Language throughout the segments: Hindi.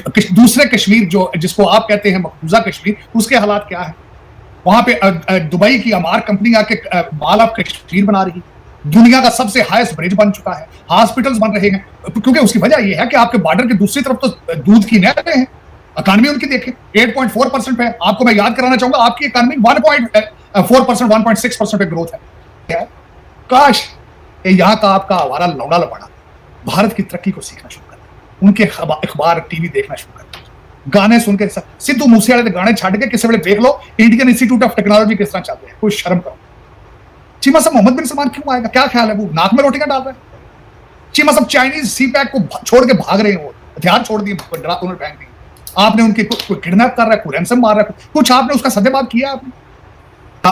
दूसरे कश्मीर जो जिसको आप कहते हैं मकबूजा कश्मीर, उसके हालात क्या है? वहां पे दुबई की अमार कंपनी आके माल ऑफ कश्मीर बना रही है। दुनिया का सबसे हाईएस्ट ब्रिज बन चुका है, हॉस्पिटल्स बन रहे हैं, क्योंकि उसकी वजह यह है कि आपके बॉर्डर की दूसरी तरफ तो दूध की नहरें हैं। इकॉनमी उनकी देखें 8.4% पे। आपको मैं याद कराना चाहूंगा, आपकी इकॉनमी 1.4%, 1.6% पे ग्रोथ है। काश यहाँ का आपका आवारा लौड़ा लपड़ा भारत की तरक्की को सीखना शुरू कर, उनके अखबार टीवी देखना शुरू कर, गाने सुन के सिद्धू मूसेवाले के गाने छाड़ के किसी वेले देख लो इंडियन इंस्टीट्यूट ऑफ टेक्नोलॉजी किस तरह चल रहे हैं। कोई शर्म करो। चीमा साहब मोहम्मद बिन सलमान क्यों आएगा? क्या ख्याल है? वो नाक में रोटियां डाल रहे हैं। चीमा साहब चाइनीज सी पैक को छोड़ के भाग रहे हैं, वो हथियार छोड़ दिए, उन्होंने फेंक दिए। आपने उनके किडनैप कर रहा है, कोई रैंसम मार रहा है, कुछ आपने उसका सदेबाब किया आपने।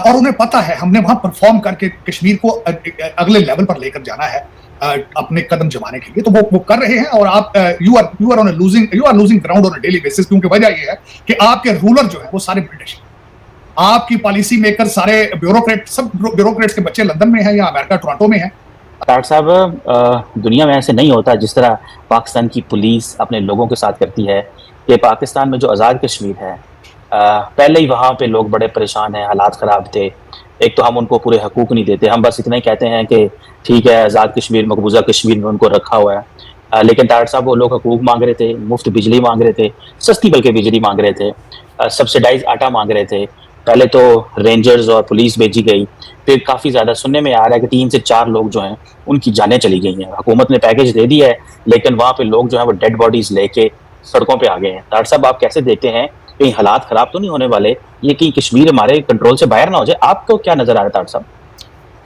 और उन्हें पता है हमने वहां परफॉर्म करके कश्मीर को अगले लेवल पर लेकर जाना है अपने कदम जमाने के लिए, तो वो कर रहे हैं। और आप you are losing ground on a daily basis, क्योंकि वजह ये है कि आपके रूलर जो है वो सारे ब्रिटिश, आपकी पॉलिसी मेकर सारे ब्यूरोक्रेट, सब ब्यूरोक्रेट्स के बच्चे लंदन में हैं या अमेरिका टोरंटो में हैं। डॉक्टर साहब, दुनिया में ऐसे नहीं होता जिस तरह पाकिस्तान की पुलिस अपने लोगों के साथ करती है। कि पाकिस्तान में जो आज़ाद कश्मीर है, पहले ही वहाँ पे लोग बड़े परेशान हैं, हालात ख़राब थे। एक तो हम उनको पूरे हकूक़ नहीं देते, हम बस इतना ही कहते हैं कि ठीक है आज़ाद कश्मीर मकबूजा कश्मीर में उनको रखा हुआ है। लेकिन डॉक्टर साहब वो लोग हकूक़ मांग रहे थे, मुफ्त बिजली मांग रहे थे, सस्ती बल्कि बिजली मांग रहे थे, सब्सिडाइज आटा मांग रहे थे। पहले तो रेंजर्स और पुलिस भेजी गई, फिर काफ़ी ज़्यादा सुनने में आ रहा है कि 3 से 4 लोग जो हैं उनकी जानें चली गई हैं। हुकूमत ने पैकेज दे दिया है, लेकिन वहाँ पे लोग जो हैं वो डेड बॉडीज़ लेके सड़कों पे आ गए हैं। डॉक्टर साहब आप कैसे देखते हैं, कहीं हालात ख़राब तो नहीं होने वाले, ये कहीं कश्मीर हमारे कंट्रोल से बाहर ना हो जाए? आपको क्या नज़र आ रहा है डॉक्टर साहब?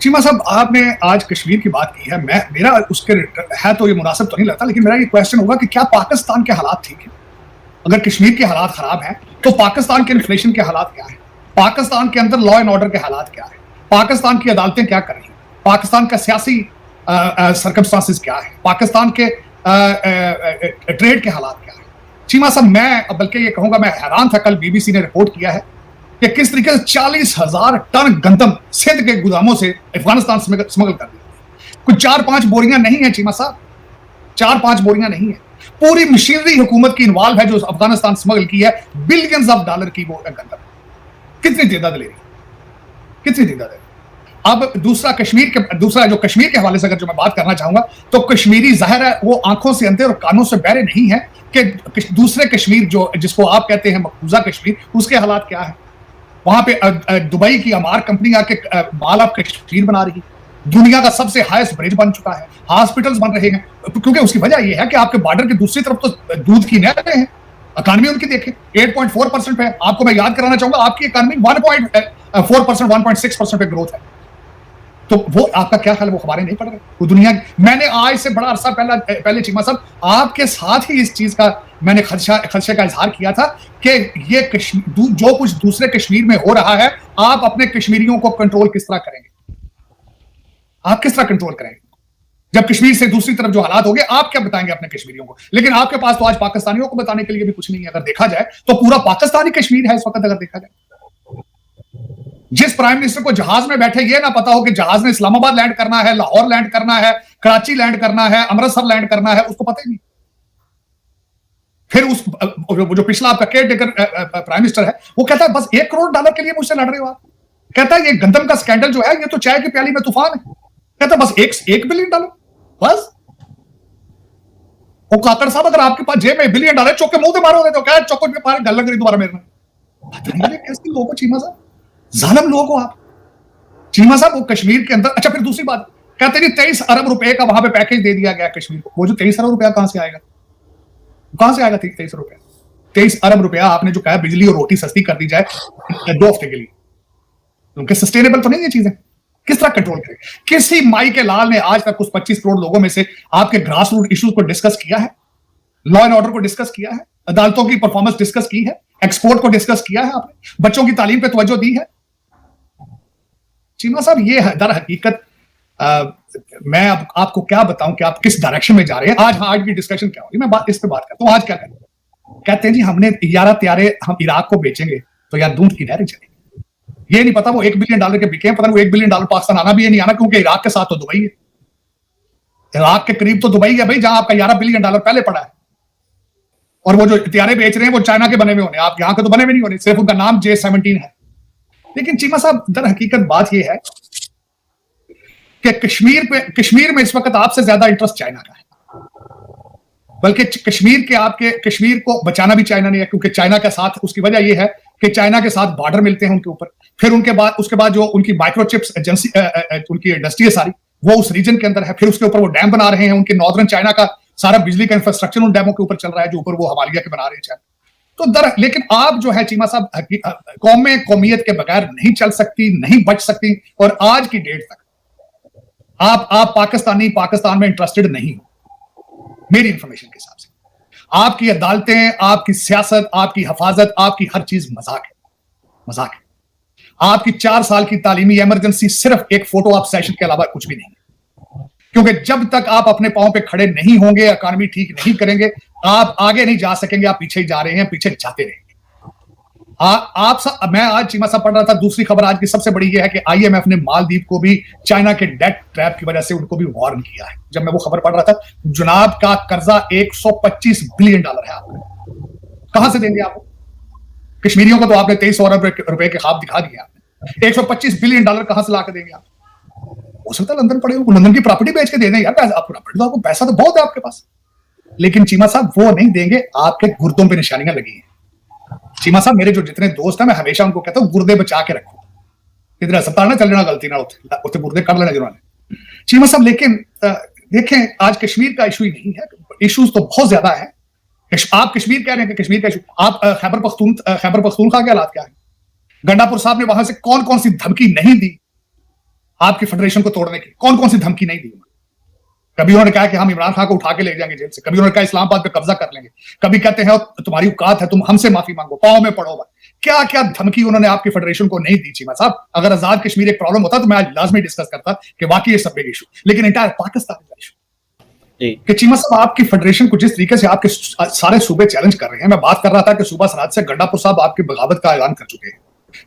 चीमा साहब आपने आज कश्मीर की बात की है, मेरा उसके है तो ये मुनासिब तो नहीं लगता, लेकिन मेरा ये क्वेश्चन होगा कि क्या पाकिस्तान के हालात ठीक है? अगर कश्मीर के हालात खराब हैं तो पाकिस्तान के इन्फ्लेशन के हालात क्या है? पाकिस्तान के अंदर लॉ एंड ऑर्डर के हालात क्या है? पाकिस्तान की अदालतें क्या कर रही हैं? पाकिस्तान का सियासी सर्कमस्टांसिस क्या है? पाकिस्तान के ट्रेड के हालात क्या है? चीमा साहब मैं बल्कि ये कहूंगा, मैं हैरान था, कल बीबीसी ने रिपोर्ट किया है कि किस तरीके से 40,000 टन गंदम सिंध के गोदामों से अफगानिस्तान स्मगल कर दिया। कुछ 4-5 बोरियां नहीं है चीमा साहब, 4-5 बोरियां नहीं है, पूरी मशीनरी हुकूमत की इन्वॉल्व है जो अफगानिस्तान स्मगल की है। बिलियंस ऑफ डॉलर की वो गंदम कितनी तादाद ले रही, कितनी तादाद है? अब दूसरा जो कश्मीर के हवाले से अगर जो मैं बात करना चाहूंगा, तो कश्मीरी जाहिर है वो आंखों से अंधे और कानों से बहरे नहीं है कि दूसरे कश्मीर जो जिसको आप कहते हैं मकबूजा कश्मीर, उसके हालात क्या है? वहां पे दुबई की अमार कंपनी आके माल ऑफ कश्मीर बना रही है। दुनिया का सबसे हाईएस्ट ब्रिज बन चुका है, हॉस्पिटल्स बन रहे हैं, क्योंकि उसकी वजह यह है कि आपके बॉर्डर की दूसरी तरफ तो दूध की नहरें हैं। इकॉनमी उनकी देखें 8.4% पे। आपको मैं याद कराना चाहूंगा, आपकी इकॉनमी 1.4%, 1.6% पे ग्रोथ है। तो वो आपका क्या ख्याल, वो खबरें नहीं पढ़ रहे? वो दुनिया, मैंने आज से बड़ा अरसा पहले चीमा साहब आपके साथ ही इस चीज का मैंने खदशे का इजहार किया था कि ये जो कुछ दूसरे कश्मीर में हो रहा है, आप अपने कश्मीरियों को कंट्रोल किस तरह करेंगे? आप किस तरह कंट्रोल करेंगे जब कश्मीर से दूसरी तरफ जो हालात हो गए? आप क्या बताएंगे अपने कश्मीरियों को? लेकिन आपके पास तो आज पाकिस्तानियों को बताने के लिए भी कुछ नहीं है। अगर देखा जाए तो पूरा पाकिस्तानी कश्मीर है इस वक्त। अगर देखा जाए, जिस प्राइम मिनिस्टर को जहाज में बैठे ये ना पता हो कि जहाज ने इस्लामाबाद लैंड करना है, लाहौर लैंड करना है, कराची लैंड करना है, अमृतसर लैंड करना है, उसको पता ही नहीं। फिर जो पिछला आपका केयर टेकर प्राइम मिनिस्टर है, वो कहता है बस $1 करोड़ के लिए मुझसे लड़ रहे हो आप। कहता है ये गंदम का स्कैंडल जो है ये तो चाय की प्याली में तूफान है। कहता है बस $1 बिलियन बस। वो काकड़ साहब अगर आपके पास जेब में $1 बिलियन चौक के मुंह पे मारोगे तो क्या चौकों पे मारे गल लग रही दोबारा मेरे में? बताइए कैसे लोगों को चीमा साहब, जालिम लोग हो आप चीमा साहब। वो कश्मीर के अंदर, अच्छा फिर दूसरी बात कहते हैं 23 अरब रुपए का वहां पे पैकेज दे दिया गया कश्मीर को। वो जो 23 अरब रुपया कहां से आएगा? 23 रुपया? 23 अरब रुपया आपने जो कहा बिजली और रोटी सस्ती कर दी जाए 2 हफ्ते के लिए, क्योंकि सस्टेनेबल तो नहीं है चीजें। किस तरह कंट्रोल करें? किसी माई के लाल ने आज तक उस 25 करोड़ लोगों में से आपके ग्रास रूट इश्यूज को डिस्कस किया है? लॉ एंड ऑर्डर को डिस्कस किया है? अदालतों की परफॉर्मेंस डिस्कस की है? एक्सपोर्ट को डिस्कस किया है आपने? बच्चों की तालीम पे तवज्जो दी है? चीमा साहब ये है दर हकीकत, मैं अब आपको क्या बताऊं कि आप किस डायरेक्शन में जा रहे हैं। आज की डिस्कशन क्या होगी, मैं इस पे बात करता हूं। आज क्या करें? कहते हैं जी हमने यारा त्यारे हम इराक को बेचेंगे तो यार दूध की नहरें चलेंगी। ये नहीं पता वो $1 बिलियन के बिके हैं, पता नहीं वो $1 बिलियन पाकिस्तान आना भी है नहीं आना, क्योंकि इराक के साथ तो दुबई है। इराक के करीब तो दुबई है भाई, जहां आपका $11 बिलियन पहले पड़ा है। और वो जो हथियारे बेच रहे हैं वो चाइना के बने हुए होने, आप यहाँ के तो बने हुए नहीं होने, सिर्फ उनका नाम J-17 है। लेकिन चीमा साहब, दर हकीकत बात यह है कि कश्मीर में इस वक्त आपसे ज्यादा इंटरेस्ट चाइना का है, बल्कि कश्मीर को बचाना भी चाइना ने है, क्योंकि चाइना के साथ, उसकी वजह यह है कि चाइना के साथ बॉर्डर मिलते हैं उनके ऊपर, फिर उसके बाद जो उनकी माइक्रोचिप्स एजेंसी, उनकी इंडस्ट्री है सारी, वो उस रीजन के अंदर है। फिर उसके ऊपर वो डैम बना रहे हैं, उनके नॉर्दर्न चाइना का सारा बिजली का इंफ्रास्ट्रक्चर उन डैमों के ऊपर चल रहा है, जो ऊपर वो हिमालय के बना रहे हैं। तो लेकिन आप जो है चीमा साहब, कौमें कौमियत के बगैर नहीं चल सकती, नहीं बच सकती, और आज की डेट तक आप पाकिस्तान में इंटरेस्टेड नहीं हो, मेरी इंफॉर्मेशन के हिसाब से। आपकी अदालतें, आपकी सियासत, आपकी हिफाजत, आपकी हर चीज मजाक है। आपकी 4 साल की तालीमी इमरजेंसी सिर्फ एक फोटो ऑप सेशन के अलावा कुछ भी नहीं है, क्योंकि जब तक आप अपने पांव पे खड़े नहीं होंगे, इकॉनमी ठीक नहीं करेंगे, आप आगे नहीं जा सकेंगे, आप पीछे ही जा रहे हैं, पीछे जाते रहेंगे। मैं आज चीमा साहब पढ़ रहा था, दूसरी खबर आज की सबसे बड़ी यह है कि IMF ने मालदीव को भी चाइना के डेट ट्रैप की वजह से उनको भी वार्न किया है। जब मैं वो खबर पढ़ रहा था, जनाब का कर्जा $125 बिलियन है। आपको कहां से देंगे? आपको कश्मीरियों को तो आपने 23 अरब रुपए के ख्वाब दिखा दिए। आपने $125 बिलियन कहां से लाकर देंगे आप? हो सकता है लंदन पड़े हो, लंदन की प्रॉपर्टी बेच के दे दें यार, आपको पैसा तो बहुत है आपके पास। लेकिन चीमा साहब वो नहीं देंगे, आपके गुर्दों पे निशानियां लगी हैं। चीमा साहब, मेरे जो जितने दोस्त हैं, मैं हमेशा उनको कहता हूं गुर्दे बचा के रखो, इधर अस्पताल ना चल जाना, गलती ना उसे गुर्दे कर लेना जिन्होंने। चीमा साहब, लेकिन देखें, आज कश्मीर का इशू ही नहीं है, इश्यूज तो बहुत ज्यादा है। आप कश्मीर कह रहे हैं कि कश्मीर का इशू, आप खैबर पख्तूनख्वा के हालात क्या है? गंडापुर साहब ने वहां से कौन कौन सी धमकी नहीं दी आपकी फेडरेशन को तोड़ने की? कौन कौन सी धमकी नहीं दी? कभी उन्होंने कहा कि हम इमरान खान को उठा के ले जाएंगे जेल से, कभी उन्होंने कहा इस्लामाबाद पे कब्जा कर लेंगे, कभी कहते हैं तुम्हारी औकात है, तुम हमसे माफी मांगो, पांव में पड़ो। क्या क्या धमकी उन्होंने आपकी फेडरेशन को नहीं दी? चीमा साहब, अगर आजाद कश्मीर एक प्रॉब्लम होता तो मैं आज लाजमी डिस्कस करता कि वाकई ये सब बिग इशू, लेकिन इंटायर पाकिस्तान का इशू कि चीमा साहब, आपकी फेडरेशन को जिस तरीके से आपके सारे सूबे चैलेंज कर रहे हैं। मैं बात कर रहा था कि सूबा सराज से गंडापुर साहब आपकी बगावत का ऐलान कर चुके हैं,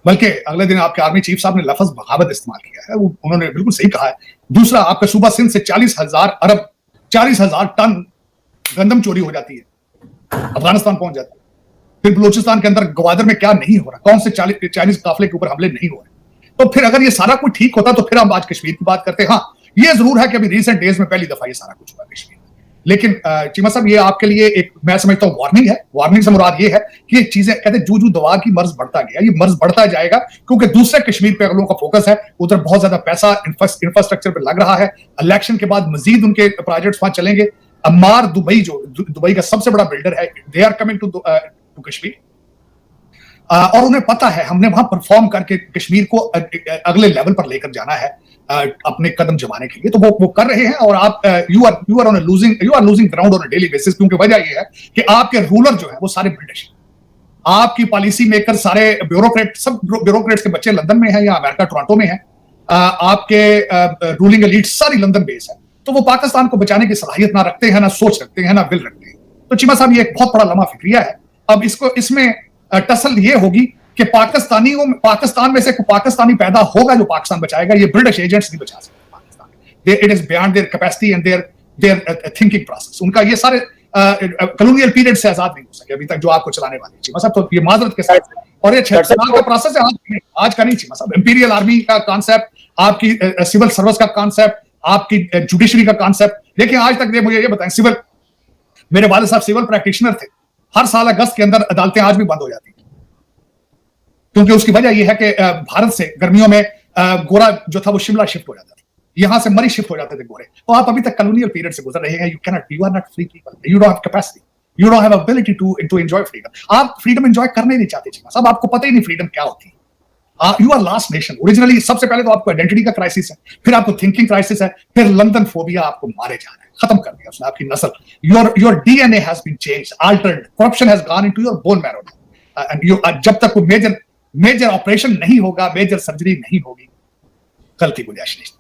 बल्कि अगले दिन आपके आर्मी चीफ साहब ने लफ्ज बगावत इस्तेमाल किया है, उन्होंने बिल्कुल सही कहा है। दूसरा, आपका सूबा सिंध से 40,000 टन गंदम चोरी हो जाती है, अफगानिस्तान पहुंच जाती है। फिर बलूचिस्तान के अंदर ग्वादर में क्या नहीं हो रहा, कौन से चाइनीज काफिले के ऊपर हमले नहीं हो रहे। तो फिर अगर ये सारा कुछ ठीक होता तो फिर हम आज कश्मीर की बात करते हैं। हाँ, ये जरूर है कि अभी रिसेंट डेज में पहली दफा ये सारा कुछ हुआ कश्मीर में। लेकिन चीमा साहब, ये आपके लिए एक, मैं समझता हूं, वार्निंग है। वार्निंग से मुराद ये है कि ये चीजें, कहते जू दवा की मर्ज बढ़ता गया, ये मर्ज बढ़ता जाएगा, क्योंकि दूसरे कश्मीर पे लोगों का फोकस है, उधर बहुत ज्यादा पैसा इंफ्रास्ट्रक्चर पे लग रहा है। इलेक्शन के बाद मजीद उनके प्रोजेक्ट्स वहां चलेंगे। अम्मार दुबई, जो दुबई का सबसे बड़ा बिल्डर है, they are coming to Kashmir, और उन्हें पता है हमने वहां परफॉर्म करके कश्मीर को अगले लेवल पर लेकर जाना है, अपने कदम जमाने के लिए। तो वो कर रहे हैं, और आप you are losing ground on a daily basis, क्योंकि वजह ये है कि आपके रूलर जो है वो सारे ब्रिटिश, आपकी पॉलिसी मेकर सारे ब्यूरोक्रेट, सब ब्यूरोक्रेट्स के बच्चे लंदन में हैं या अमेरिका टोरंटो में हैं, आपके रूलिंग एलीट सारी लंदन बेस है। तो वो पाकिस्तान को बचाने की सलाहियत ना रखते हैं, ना सोच रखते हैं, ना विल रखते हैं। तो चीमा साहब, ये एक बहुत बड़ा लम्हा फिक्रिया है। अब इसमें टसल ये होगी कि पाकिस्तान में से कोई पाकिस्तानी पैदा होगा जो पाकिस्तान बचाएगा। ये ब्रिटिश एजेंट्स नहीं बचा सकते Pakistan. It is beyond their capacity and there thinking process. उनका ये सारे कॉलोनियल पीरियड से आजाद नहीं हो सके अभी तक जो आपको चलाने वाली चीमा साहब। तो ये माजरत के साथ, और ये 6 साल का प्रोसेस है, आज का नहीं चीमा साहब। इंपीरियल आर्मी का कॉन्सेप्ट, आपकी सिविल सर्विस का कॉन्सेप्ट, आपकी जुडिशरी का कॉन्सेप्ट। देखिए, आज तक मुझे ये बताएं, मेरे वाले साहब सिविल प्रैक्टिशनर थे, हर साल अगस्त के अंदर अदालतें आज भी बंद हो जाती, क्योंकि उसकी वजह यह है कि भारत से गर्मियों में गोरा जो था वो शिमला शिफ्ट हो जाता था, यहां से मरी शिफ्ट हो जाते थे गोरे। तो आप अभी तक कॉलोनियल पीरियड से गुजर रहे हैं। You are not free people, you don't have capacity, you don't have ability to enjoy freedom. आप फ्रीडम एंजॉय करने नहीं चाहते चीमा साहब, आपको पता ही नहीं फ्रीडम क्या होती है। You are last nation. Originally सबसे पहले तो आपको आइडेंटिटी का क्राइसिस है, फिर आपको थिंकिंग क्राइसिस है, फिर लंदन फोबिया, आपको मारे जा रहा है, खत्म कर दिया उसने आपकी नस्ल। Your DNA has been changed, altered, corruption has gone into your bone marrow. And जब तक वो मेजर ऑपरेशन नहीं होगा, मेजर सर्जरी नहीं होगी, कल की गुंजाइश नहीं।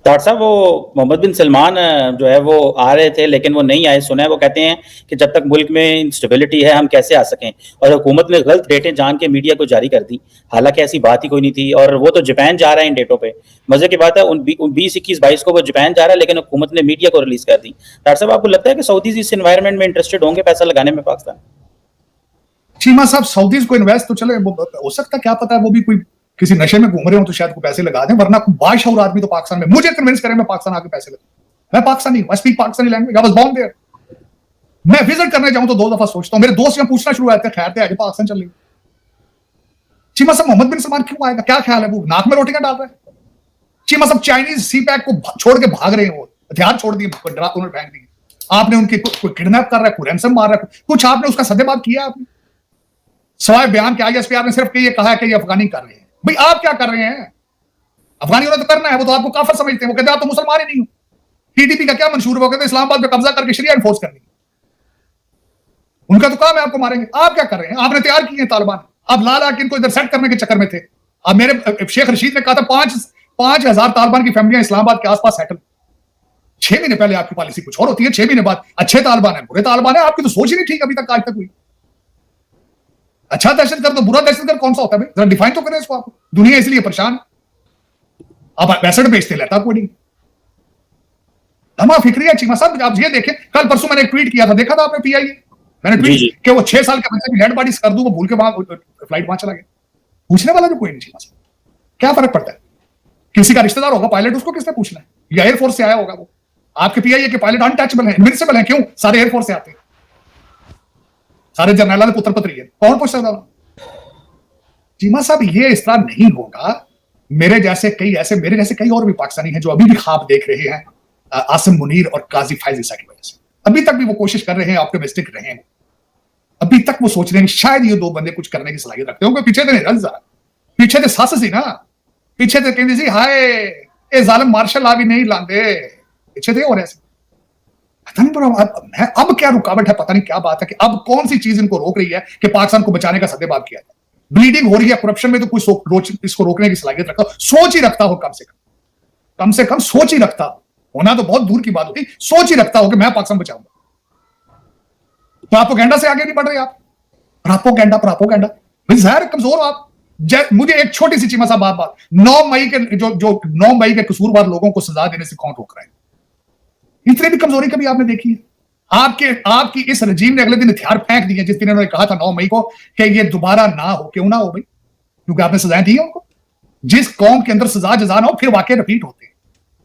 डॉक्टर साहब वो मोहम्मद बिन सलमान जो है वो आ रहे थे लेकिन वो नहीं आए, सुना है वो कहते हैं कि जब तक मुल्क में इंस्टेबिलिटी है हम कैसे आ सकें, और हुकूमत ने गलत डेटें जान के मीडिया को जारी कर दी, हालांकि ऐसी बात ही कोई नहीं थी। और वो तो जापान जा रहा है इन डेटों पे। मजे की बात है, उन 20, 21, 22 को वो जापान जा रहा है, लेकिन हुकूमत ने मीडिया को रिलीज कर दी। डॉक्टर साहब आपको लगता है कि सऊदीज इस एनवायरनमेंट में इंटरेस्टेड होंगे पैसा लगाने में पाकिस्तान? चीमा साहब सऊदीज को इन्वेस्ट तो चले हो सकता है, क्या पता है वो भी कोई किसी नशे में घूम रहे हो तो शायद को पैसे लगा दें, वरना कोई बादशाह आदमी तो पाकिस्तान में मुझे कन्विंस करे मैं पाकिस्तान आके पैसे लगाऊं। मैं पाकिस्तानी हूं, I speak Pakistani language, I was born there. मैं विजिट करने जाऊं तो 2 दफा सोचता हूं। मेरे दोस्त यहाँ पूछना शुरू होते हैं, खैर आगे पाकिस्तान चल रही। चीमा साहब मोहम्मद बिन सलमान क्यों आएगा, क्या ख्याल है, वो नाक में रोटियां डाल रहा है? चीमा साहब चाइनीज सी पैक को छोड़ के भाग रहे हैं, वो हथियार छोड़ दिए, ड्रा उन्होंने फेंक दिए। आपने उनके कोई किडनैप कर रहा है, कोई रैंसम मार रहा है, कुछ आपने उसका सदेबाब किया आपने? सवाए बयान के आईएसपीआर ने सिर्फ ये कहा है कि ये अफगानी कर रहे हैं। भाई आप क्या कर रहे हैं? अफगानियों ने तो करना है, वो तो आपको काफिर समझते हैं, वो कहते हैं आप तो मुसलमान ही नहीं हो। टीटीपी का क्या मंशूर है, वो कहते हैं इस्लामाबाद पे कब्जा करके शरिया एनफोर्स करनी, उनका तो काम है आपको मारेंगे। आप क्या कर रहे हैं? आपने तैयार किए हैं तालिबान, आप ला ला के इनको इधर सेट करने के चक्कर में थे। अब मेरे शेख रशीद ने कहा था 5,000 तालिबान की फैमिलियां इस्लामाबाद के आसपास सेटल। 6 महीने पहले आपकी पॉलिसी कुछ और होती है, 6 महीने बाद अच्छे तालिबान है बुरे तालिबान है, आपकी तो सोच ही नहीं ठीक अभी तक, आज तक हुई। अच्छा दहशतगर्द तो बुरा दहशतगर्द कौन सा होता है भाई, जरा डिफाइन तो करें इसको। आप दुनिया इसलिए परेशान है, आप पैसेट बेचते लेता कोई नहीं। धमा फिक्री है चीमा साहब। आप ये देखें, कल परसों मैंने एक ट्वीट किया था, देखा था आपने पीआईए? मैंने ट्वीट कि वो 6 साल के बच्चे की डेड बॉडीज कर दूं, वो भूल के वहां फ्लाइट वहां चला गया। पूछने वाला भी कोई नहीं चीमा साहब, क्या फर्क पड़ता है? किसी का रिश्तेदार होगा पायलट, उसको किसने पूछना है? या एयरफोर्स से आया होगा वो? आपके पीआईए के पायलट अनटचेबल हैं, इनविंसिबल हैं, क्यों? सारे एयरफोर्स से आते हैं, सारे जर्नैलों ने पुत्र पत्री है, कौन पूछ सकता? चीमा साहब ये इस तरह नहीं होगा। मेरे जैसे कई और भी पाकिस्तानी हैं जो अभी भी ख्वाब देख रहे हैं आसिम मुनीर और काजी फायज ईसा की वजह से। अभी तक भी वो कोशिश कर रहे हैं, ऑप्टिमिस्टिक रहे हैं। अभी तक वो सोच रहे हैं शायद ये 2 बंदे कुछ करने की सलाहियत रखते होंगे। पीछे थे रजा, पीछे थे सस सी ना, पीछे थे कहते सी हाय ए जालिम मार्शल आ भी नहीं लांदे, पीछे थे। और ऐसे पता नहीं अब क्या रुकावट है, पता नहीं क्या बात है कि अब कौन सी चीज इनको रोक रही है कि पाकिस्तान को बचाने का सदेबाब किया जाए। ब्लीडिंग हो रही है, करप्शन में तो कोई इसको रोकने की सलाहियत रखता हो, सोच ही रखता हो, कम से कम सोच ही रखता हो। होना तो बहुत दूर की बात होती, सोच ही रखता हो कि मैं पाकिस्तान बचाऊंगा। प्रोपेगेंडा से आगे नहीं बढ़ रहे आप। प्रोपेगेंडा जाहिर कमजोर हो आप। मुझे एक छोटी सी चीमा साहब बात 9 मई के जो 9 मई के कसूरवार लोगों को सजा देने से कौन रोक रहा है? इतनी भी कमजोरी कभी आपने देखी है? आपकी इस रजीम ने अगले दिन हथियार फेंक दिए जिस दिन उन्होंने कहा था 9 मई को कि ये दोबारा ना हो। क्यों ना हो भाई? क्योंकि आपने सजाएं दी है उनको। जिस कौम के अंदर सजा जजा ना हो फिर वाकई रिपीट होते हैं।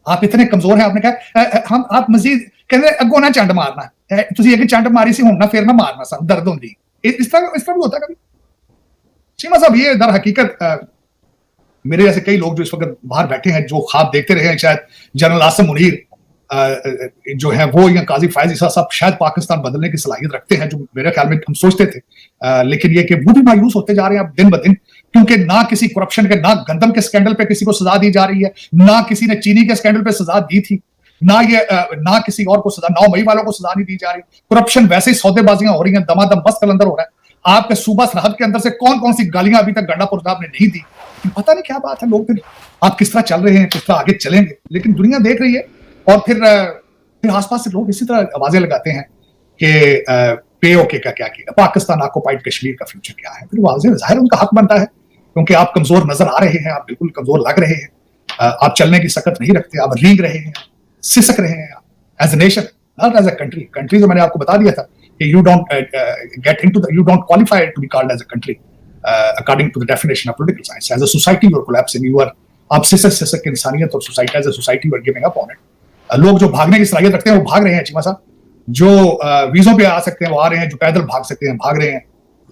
आप इतने कमजोर हैं, आपने कहा हम आप मजीद कहते अगो ना चंड मारना है, एक चंड मारी सी हूं ना फिर ना मारना सा दर्द होंगी। इस तरह भी होता है कभी? चीमा साहब ये दर हकीकत मेरे जैसे कई लोग जो इस वक्त बाहर बैठे हैं जो ख्वाब देखते रहे हैं, शायद जनरल आसिम मुनीर जो है वो या काजी फायज ईसा साहब शायद पाकिस्तान बदलने की सलाहियत रखते हैं, जो मेरे ख्याल में हम सोचते थे। लेकिन ये कि वो भी मायूस होते जा रहे हैं अब दिन ब दिन, क्योंकि ना किसी करप्शन के, ना गंदम के स्कैंडल पे किसी को सजा दी जा रही है, ना किसी ने चीनी के स्कैंडल पे सजा दी थी, ना किसी और को सजा, 9 मई वालों को सजा नहीं दी जा रही। करप्शन वैसे ही सौदेबाजियां हो रही हैं, दमादम बस कलंदर हो रहा है। आपके सूबा सरहद के अंदर से कौन कौन सी गालियां अभी तक गंडापुर साहब ने नहीं दी, पता नहीं क्या बात है। लोग फिर आप किस तरह चल रहे हैं, किस तरह आगे चलेंगे, लेकिन दुनिया देख रही है। और फिर आसपास से लोग इसी तरह आवाजें लगाते हैं कि पीओके का क्या किया, पाकिस्तान ऑक्युपाइड कश्मीर का फ्यूचर क्या है। फिर वाज़ेह जाहिर उनका हक बनता है, क्योंकि आप कमजोर नजर आ रहे हैं, आप बिल्कुल कमजोर लग रहे हैं, आप चलने की सकत नहीं रखते, आप रींग रहे हैं, सिसक रहे हैं as a nation, not as a country. Country तो मैंने आपको बता दिया था कि you don't you don't qualify to be called as a country according to the definition of political science. As a society you are collapsing, you are, आप सिसक इंसानियत और society as a society you are giving up on it. लोग जो भागने की सलाहियत रखते हैं वो भाग रहे हैं चीमा साहब, जो वीजों पे आ सकते हैं वो आ रहे हैं, जो पैदल भाग सकते हैं भाग रहे हैं।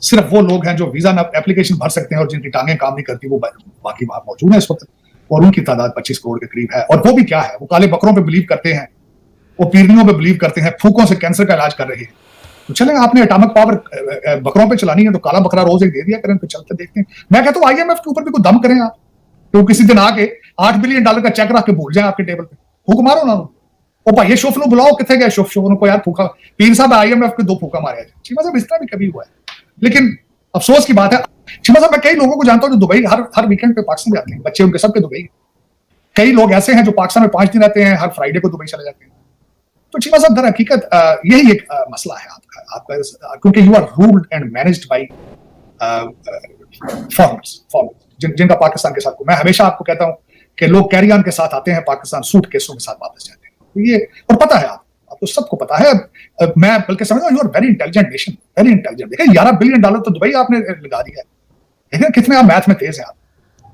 सिर्फ वो लोग हैं जो वीजा एप्लीकेशन भर सकते हैं और जिनकी टांगें काम नहीं करती वो बाकी वहां मौजूद है इस वक्त, और उनकी तादाद 25 करोड़ के करीब है। और वो भी क्या है, वो काले बकरों पे बिलीव करते हैं, वो पीरनियों पे बिलीव करते हैं, फूकों से कैंसर का इलाज कर रहे हैं। तो चलें, आपने एटॉमिक पावर बकरों पे चलानी है तो काला बकरा रोज एक दे दिया करें, तो चलते देखते हैं। मैं कहता हूँ IMF के ऊपर भी कोई दम करें आप, तो किसी दिन आके $8 बिलियन का चेक रख के भूल जाए आपके टेबल पे, फूक मारो ना। ओ भाई ये शुफ नु बुलाओ, कितने गए शुफ को यार, फूका पीर साहब IMF के 2 फूका मारे। चीमा साहब इस तरह भी कभी हुआ है, लेकिन अफसोस की बात है। चीमा साहब मैं कई लोगों को जानता हूं जो दुबई हर वीकेंड पे पाकिस्तान जाते हैं, बच्चे उनके सबके दुबई। कई लोग ऐसे हैं जो पाकिस्तान में 5 दिन रहते हैं, हर फ्राइडे को दुबई चले जाते हैं। तो चीमा साहब दर हकीकत यही एक मसला है आपका, क्योंकि you are ruled and managed by foreigners जिनका पाकिस्तान के साथ। मैं हमेशा आपको कहता हूं कि लोग कैरी ऑन के साथ आते हैं पाकिस्तान, सूट केसों के साथ वापस जाते हैं। तो ये और पता है आपको सबको पता है। मैं बल्कि समझता हूं you are very intelligent nation, very intelligent. देखिए $11 बिलियन तो दुबई आपने लगा दिया है। देखिए कितने आप मैथ में तेज हैं।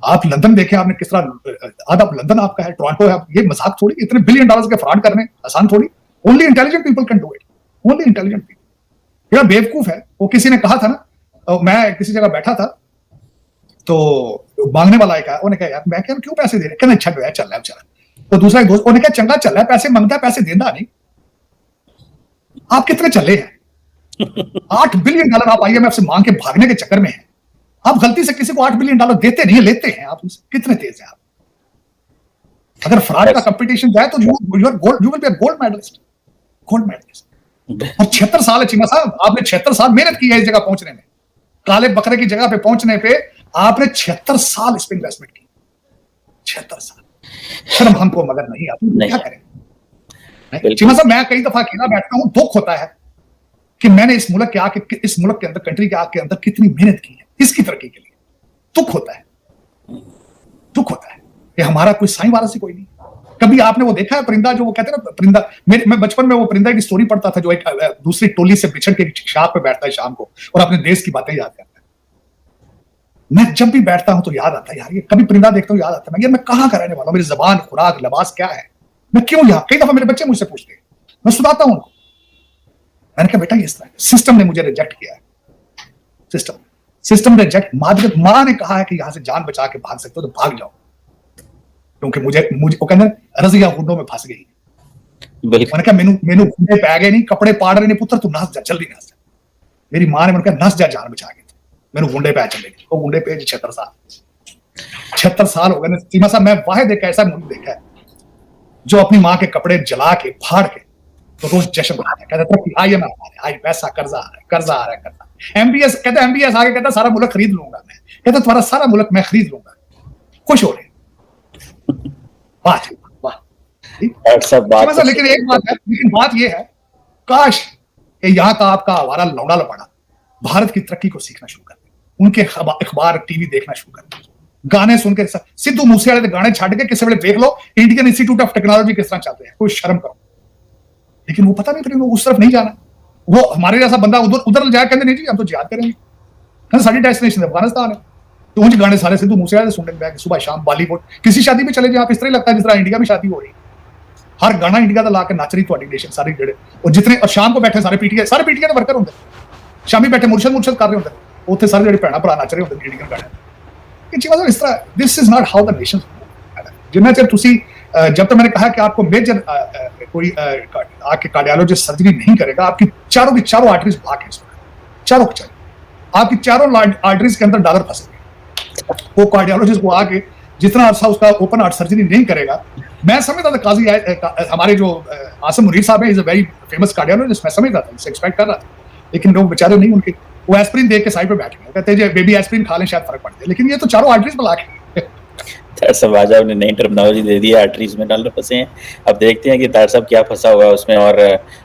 आप लंदन देखें आपने किस तरह, आधा लंदन आपका है, टोरंटो है। ये मजाक थोड़ी, इतने $1 बिलियन के फ्रॉड करने आसान थोड़ी। Only intelligent people can do it, only intelligent people. यार बेवकूफ है वो। किसी ने कहा था ना, मैं किसी जगह बैठा था तो मांगने वाला एक है, उन्होंने कहा यार मैं क्या क्यों पैसे दे रहे, कहना अच्छा चल रहा है बेचारा। तो दूसरा एक दोस्त उन्होंने कहा चंगा चल रहा है, पैसे मांगता है पैसे देता नहीं। आप कितने चले हैं? $8 बिलियन आप IMF से मांग के भागने के चक्कर में हैं। आप गलती से किसी को $8 बिलियन देते नहीं, लेते हैं आप। कितने तेज हैं आप? अगर फ्रॉड का कंपटीशन जाए तो you will be a gold medallist, gold medallist. और 76 साल है चीमा साहब, आपने 76 साल मेहनत की है इस जगह पहुंचने में। काले बकरे की जगह पे पहुंचने पे आपने 76 साल इस पे इन्वेस्टमेंट की। 76 साल, शर्म हमको मगर नहीं आती, क्या करें? चीमा साहब मैं कई दफा अकेला बैठता हूं, दुख होता है कि मैंने इस मुल्क के आके, इस मुल्क के अंदर, कंट्री के आके अंदर कितनी मेहनत की है इसकी तरक्की के लिए। दुख होता है, दुख होता है कि हमारा कोई साईं वाला से कोई नहीं। कभी आपने वो देखा है परिंदा, जो वो कहते हैं ना परिंदा, मैं बचपन में वो परिंदा की स्टोरी पढ़ता था जो एक दूसरी टोली से बिछड़ के शाख पे बैठता है शाम को और अपने देश की बातें याद करता है। मैं जब भी बैठता हूं तो याद आता है यार, ये कभी परिंदा देखता हूं याद आता है मैं कहां का रहने वाला हूं, मेरी जबान, खुराक, लिबास क्या है, मैं क्यों यहां। कई दफा मेरे बच्चे मुझसे पूछते हैं, मैं सुनाता हूं उनको। मैंने कहा बेटा ये इस तरह सिस्टम ने मुझे रिजेक्ट किया है, सिस्टम रिजेक्ट। मां ने कहा है कि यहां से जान बचा के भाग सकते हो तो भाग जाओ, क्योंकि मुझे वो कहते रजिया गुंडों में फंस गई। मैंने कहा मेनू गुंडे पै गए नहीं, कपड़े पाड़ रहे नहीं पुत्र, तू नस जा, जल्दी नस जा। मेरी मां ने मैंने कहा नस जा जान बचा के, मेनू गुंडे पै चले। वो गुंडे पे 76 साल हो गए। चीमा साहब मैं वाहिद एक ऐसा मुल्क देखा है जो अपनी मां के कपड़े जला के फाड़ के तो रोज जश्न मनाते हैं, कहते आई पैसा, कर्जा आ रहा है, कर्जा। MBS कहते MBS आगे कहता सारा मुल्क खरीद लूंगा मैं, कहता तुम्हारा सारा मुल्क मैं खरीद लूंगा। खुश हो रहे। वाह वाह। लेकिन एक बात ये है, काश यहाँ का आपका आवारा लौड़ा लपाड़ा भारत की तरक्की को सीखना शुरू कर दे, उनके अखबार टीवी देखना शुरू कर दे, गाने सुन के, सिद्धू मूसेवाले के गाने छाड़ के किसी वेले देख लो इंडियन इंस्टीट्यूट ऑफ टेक्नोलॉजी किस तरह चलते हैं, कोई शर्म करो। लेकिन वो पता नहीं, फिर वो उस तरफ नहीं जाना। वो हमारे जैसा बंदा उधर जाए, कहते नहीं जी हम तो जिहाद करेंगे, साडी डेस्टिनेशन अफगानिस्तान है। तो उनके गाने सारे सिद्धू मूसेवाले सुनने बैठ सुबह शाम। बॉलीवुड किसी शादी में चले जाए आप, इस तरह लगता है जिस तरह इंडिया में शादी हो रही, हर गाना इंडिया का ला के नच रही थोड़ी नेशन सारी जड़े। और जितने और शाम को बैठे सारे पीटीआई के वर्कर होंगे, शामी बैठे मुर्शद कर रहे होंगे, उत्थे सारे जड़े भैन भरा नच रहे होंगे इंडियन गाने। ये चीज़ इस तरह, this is not how the nation. Jinnah चਿਰ ਤੁਸੀਂ जब तक मैंने कहा कि आपको मेजर कोई आके कार्डियोलॉजिस्ट सर्जरी नहीं करेगा, आपकी चारों की चारों आर्टरीज ब्लॉक है, चारों की चारों आपकी चारों आर्टरीज के अंदर डॉलर फंसेंगे। वो कार्डियोलॉजिस्ट को आके जितना अरसा उसका ओपन हार्ट सर्जरी नहीं करेगा, मैं समझता था काजी हमारे जो आसिम मुनीर साहब है, is a very famous cardiologist, मैं समझता था, उससे एक्सपेक्ट कर रहा था, लेकिन लोग बेचारे नहीं, उनके वो एस्प्रिन देख के साइड पे बैठ गए, कहते हैं बेबी एस्प्रिन खा लें शायद फर्क पड़ जाए। लेकिन ये तो चारों आर्टरीज ब्लॉक है। सब आजा ने नई टर्मिनोलॉजी दे दी है, आर्टरीज में डॉलर फंसे हैं। अब देखते हैं कि तार साहब क्या फंसा हुआ है उसमें। और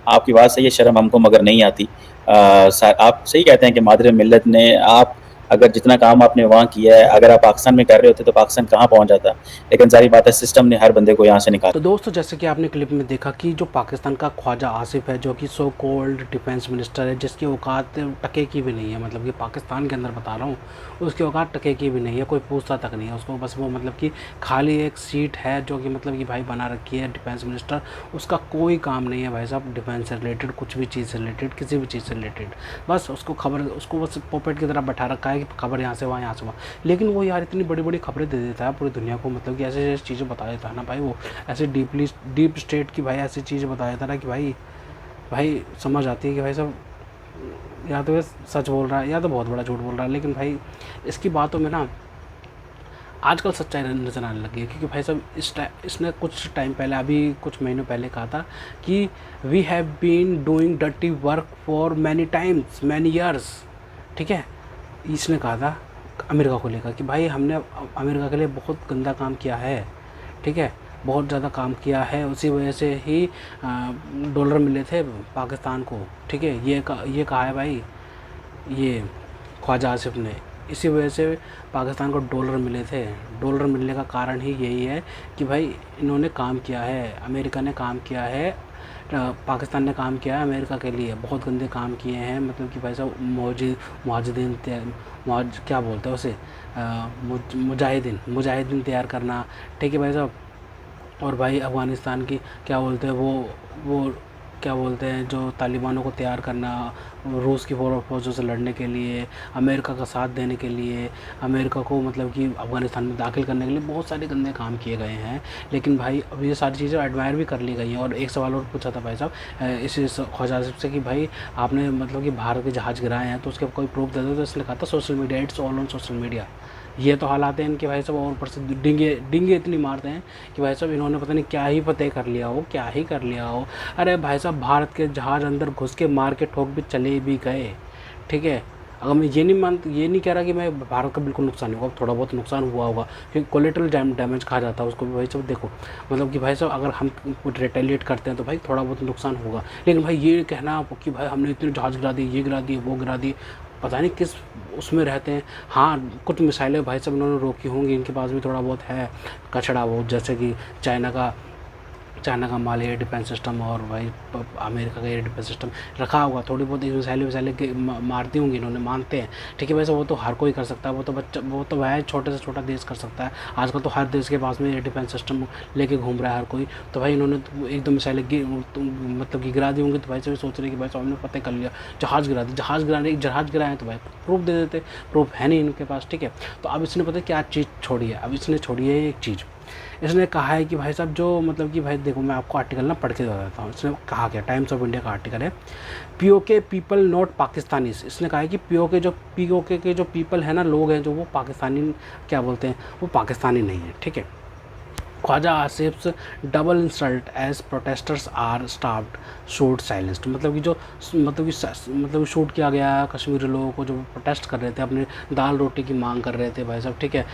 आपकी बात सही है, शर्म हमको मगर नहीं आती। आप सही कहते हैं कि मादर मिल्लत ने, आप अगर जितना काम आपने वहाँ किया है, अगर आप पाकिस्तान में कर रहे होते तो पाकिस्तान कहाँ पहुँच जाता। लेकिन सारी बात है, सिस्टम ने हर बंदे को यहाँ से निकाला। तो दोस्तों जैसे कि आपने क्लिप में देखा कि जो पाकिस्तान का ख्वाजा आसिफ है, जो कि सो कॉल्ड डिफेंस मिनिस्टर है, जिसकी औकात टके की भी नहीं है, मतलब कि पाकिस्तान के अंदर बता रहा हूँ, उसकी औकात टके की भी नहीं है, कोई पूछता तक नहीं है उसको। बस वो मतलब कि खाली एक सीट है जो कि मतलब कि भाई बना रखी है डिफेंस मिनिस्टर, उसका कोई काम नहीं है भाई साहब डिफेंस से रिलेटेड, कुछ भी चीज़ से रिलेटेड, किसी भी चीज़ से रिलेटेड। बस उसको खबर, उसको बस पोपेट की तरह बैठा रखा है कि खबर यहाँ से वहाँ, यहाँ से वहाँ। लेकिन वो यार इतनी बड़ी बड़ी खबरें दे देता है पूरी दुनिया को, मतलब कि ऐसे ऐसी चीज़ें बता देता है ना भाई, वो ऐसे डीप स्टेट की भाई ऐसी चीज़ बता देता है ना कि भाई समझ आती है कि भाई सब या तो सच बोल रहा है या तो बहुत बड़ा झूठ बोल रहा है। लेकिन भाई इसकी बातों में ना आजकल सच्चाई नज़र आने लगी है, क्योंकि भाई साहब इसने कुछ टाइम पहले, अभी कुछ महीनों पहले कहा था कि we have been doing dirty work for many times, many years. ठीक है, इसने कहा था अमेरिका को लेकर कि भाई हमने अमेरिका के लिए बहुत गंदा काम किया है। ठीक है, बहुत ज़्यादा काम किया है, उसी वजह से ही डॉलर मिले थे पाकिस्तान को, ठीक है। ये कहा है भाई ये ख्वाजा आसिफ ने, इसी वजह से पाकिस्तान को डॉलर मिले थे। डॉलर मिलने का कारण ही यही है कि भाई इन्होंने काम किया है, अमेरिका ने काम किया है, पाकिस्तान ने काम किया है अमेरिका के लिए, बहुत गंदे काम किए हैं। मतलब कि भाई साहब मुजाहिदीन क्या बोलते हैं उसे, मुजाहिदीन तैयार करना, ठीक है भाई साहब। और भाई अफ़गानिस्तान की क्या बोलते हैं वो क्या बोलते हैं, जो तालिबानों को तैयार करना, रूस की फ़ौजों से लड़ने के लिए, अमेरिका का साथ देने के लिए, अमेरिका को मतलब कि अफ़गानिस्तान में दाखिल करने के लिए बहुत सारे गंदे काम किए गए हैं। लेकिन भाई अब ये सारी चीज़ें एडमायर भी कर ली गई हैं। और एक सवाल और पूछा था भाई साहब इस ख्वाजा आसिफ से कि भाई आपने मतलब कि भारत के जहाज़ गिराए हैं तो उसके कोई प्रूफ दे दो, तो इसने कहा था social media, it's all on social media. ये तो हालात हैं इनके भाई साहब, और ऊपर से डिंगे इतनी मारते हैं कि भाई साहब इन्होंने पता नहीं क्या ही फतेह कर लिया हो, क्या ही कर लिया हो। अरे भाई साहब भारत के जहाज़ अंदर घुस के मार के ठोक भी चले भी गए, ठीक है। अगर मैं ये नहीं कह रहा कि मैं भारत का बिल्कुल नुकसान नहीं होगा, थोड़ा बहुत नुकसान हुआ होगा, क्योंकि कोलेटरल डैमेज कहा जाता है उसको भी भाई साहब। देखो मतलब कि भाई साहब अगर हम रिटेलिएट करते हैं तो भाई थोड़ा बहुत नुकसान होगा। लेकिन भाई ये कहना कि भाई हमने इतने जहाज़ गिरा दिए, ये गिरा दिए, वो गिरा दिए, पता नहीं किस उसमें रहते हैं। हाँ कुछ मिसाइलें भाई साहब इन्होंने रोकी होंगी, इनके पास भी थोड़ा बहुत है कचड़ा वो, जैसे कि चाइना का माल एयर डिफेंस सिस्टम और भाई अमेरिका का एयर डिफेंस सिस्टम रखा होगा, थोड़ी बहुत मिसाइलें मारती होंगी इन्होंने, मानते हैं, ठीक है। वैसे वो तो हर कोई कर सकता है, वो तो वह छोटे से छोटा देश कर सकता है। आजकल तो हर देश के पास में एयर डिफेंस सिस्टम लेके घूम रहा है हर कोई। तो भाई इन्होंने तो एक दो मिसाइलें मतलब कि गिरा दी होंगी, तो भाई से सोच रहे कि भाई साहब हमने पता कर लिया, जहाज़ गिराए तो भाई प्रूफ दे देते, प्रूफ है नहीं इनके पास, ठीक है। तो अब इसने पता क्या चीज़ छोड़ी है, अब इसने छोड़ी है एक चीज़, इसने कहा है कि भाई साहब जो मतलब कि भाई देखो मैं आपको आर्टिकल ना पढ़ के बता देता हूँ। इसने कहा क्या, टाइम्स ऑफ इंडिया का आर्टिकल है, पीओके पीपल नॉट पाकिस्तानीज। इसने कहा है कि पीओके के जो पीपल है ना, लोग हैं जो, वो पाकिस्तानी क्या बोलते हैं, वो पाकिस्तानी नहीं है, ठीक है। Khawaja Asif's double insult as protesters are staffed shoot silenced. मतलब कि शूट किया गया कश्मीरी लोगों को जो प्रोटेस्ट कर रहे थे, अपने दाल रोटी की मांग कर रहे थे भाई साहब, ठीक है।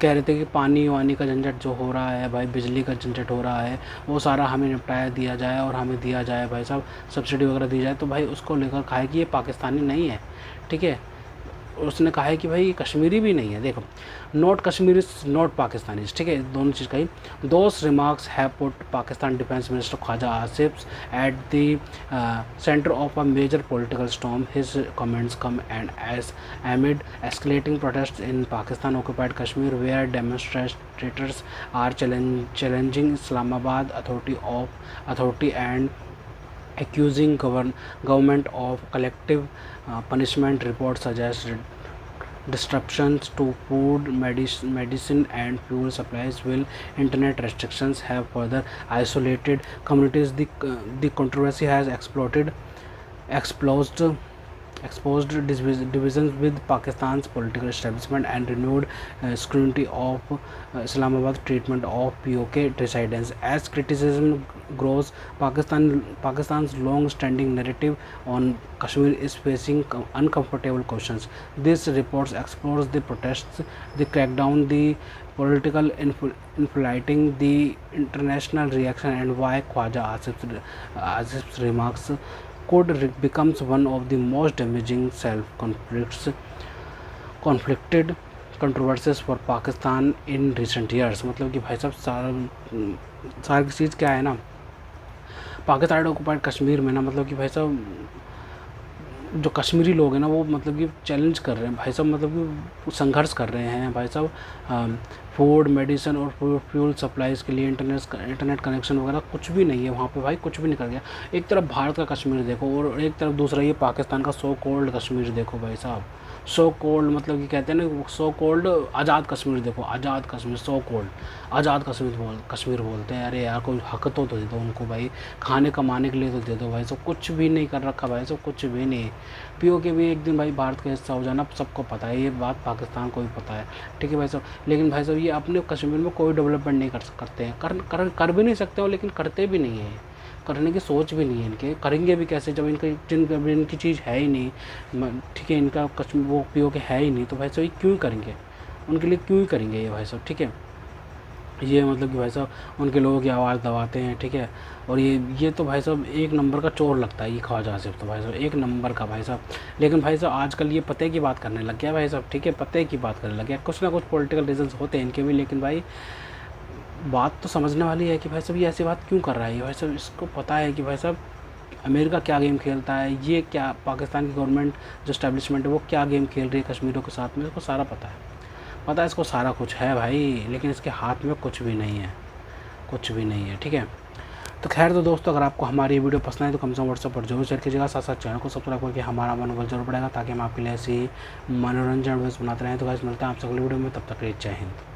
कह रहे थे कि पानी वानी का झंझट जो हो रहा है भाई, बिजली का झंझट हो रहा है, वो सारा हमें निपटाया दिया जाए और हमें दिया जाए भाई साहब, सब्सिडी वगैरह दी जाए। तो भाई उसको लेकर कहा है कि ये पाकिस्तानी नहीं है, ठीक है। उसने कहा है कि भाई कश्मीरी भी नहीं है, देखो नॉट कश्मीरी नॉट पाकिस्तानी, ठीक है, दोनों चीज़ कही। Those remarks have put Pakistan defence minister Khawaja Asif at the centre of a major political storm. His comments come and as amid escalating protests in Pakistan occupied Kashmir, where demonstrators are challenging Islamabad authority and accusing government of collective punishment. Reports suggest disruptions to food, medicine and fuel supplies, while internet restrictions have further isolated communities. The controversy has exposed divisions with Pakistan's political establishment and renewed scrutiny of Islamabad's treatment of POK dissidents. As criticism grows, Pakistan's long-standing narrative on Kashmir is facing uncomfortable questions. This report explores the protests, the crackdown, the political infiltrating, the international reaction, and why Khwaja Asif's remarks could becomes one of the most damaging conflicted controversies for Pakistan in recent years। मतलब कि भाई साहब सारी चीज़ क्या है ना, पाकिस्तान ऑक्युपाइड कश्मीर में ना, मतलब कि भाई साहब जो कश्मीरी लोग हैं ना, वो मतलब कि चैलेंज कर रहे हैं भाई साहब, मतलब कि संघर्ष कर रहे हैं भाई साहब। फूड, मेडिसिन और फ्यूल सप्लाईज़ के लिए इंटरनेट कनेक्शन वगैरह कुछ भी नहीं है वहाँ पे भाई, कुछ भी नहीं कर गया। एक तरफ भारत का कश्मीर देखो और एक तरफ दूसरा ये पाकिस्तान का सो कॉल्ड कश्मीर देखो भाई साहब। सो कोल्ड मतलब कि कहते हैं ना, सो कोल्ड आज़ाद कश्मीर देखो, आज़ाद कश्मीर, सो कोल्ड आज़ाद कश्मीर बोलते हैं। अरे यार कोई हक तो दे दो उनको भाई, खाने कमाने के लिए तो दे दो भाई। सब कुछ भी नहीं कर रखा भाई, सब कुछ भी नहीं। पीओके भी एक दिन भाई भारत का हिस्सा हो जाना सबको पता है, ये बात पाकिस्तान को भी पता है, ठीक है भाई साहब। लेकिन भाई साहब ये अपने कश्मीर में कोई डेवलपमेंट नहीं करते हैं, कर भी नहीं सकते हो, लेकिन करते भी नहीं हैं, करने की सोच भी नहीं है इनके। करेंगे भी कैसे जब इनकी चीज़ है ही नहीं, ठीक है, इनका कश्मीर वो पीओके है ही नहीं, तो भाई साहब ये क्यों करेंगे, उनके लिए क्यों करेंगे ये भाई साहब, ठीक है। ये मतलब कि भाई साहब उनके लोगों की आवाज़ दबाते हैं, ठीक है। और ये तो भाई साहब एक नंबर का चोर लगता है ये ख्वाजा आसिफ, तो भाई साहब एक नंबर का भाई साहब। लेकिन भाई साहब आजकल ये पते की बात करने लग गया भाई साहब, ठीक है, पते की बात करने लग गया। कुछ ना कुछ पॉलिटिकल रीजंस होते हैं इनके भी, लेकिन भाई बात तो समझने वाली है कि भाई साहब ये ऐसी बात क्यों कर रहा है। भाई साहब इसको पता है कि भाई साहब अमेरिका क्या गेम खेलता है, ये क्या पाकिस्तान की गवर्नमेंट जो इस्टेब्लिशमेंट है वो क्या गेम खेल रही है कश्मीरियों के साथ में, इसको सारा पता है इसको सारा कुछ है भाई, लेकिन इसके हाथ में कुछ भी नहीं है, कुछ भी नहीं है, ठीक है। तो खैर, तो दोस्तों अगर आपको हमारी वीडियो पसंद है तो कम से कम व्हाट्सएप पर जरूर शेयर कीजिएगा, साथ साथ चैनल को सब्सक्राइब करके हमारा मनोबल जरूर बढ़ेगा, ताकि हम आपके लिए ऐसी मनोरंजन वीडियोस बनाते रहें। तो गाइस मिलते हैं आपसे अगली वीडियो में, तब तक के लिए जय हिंद।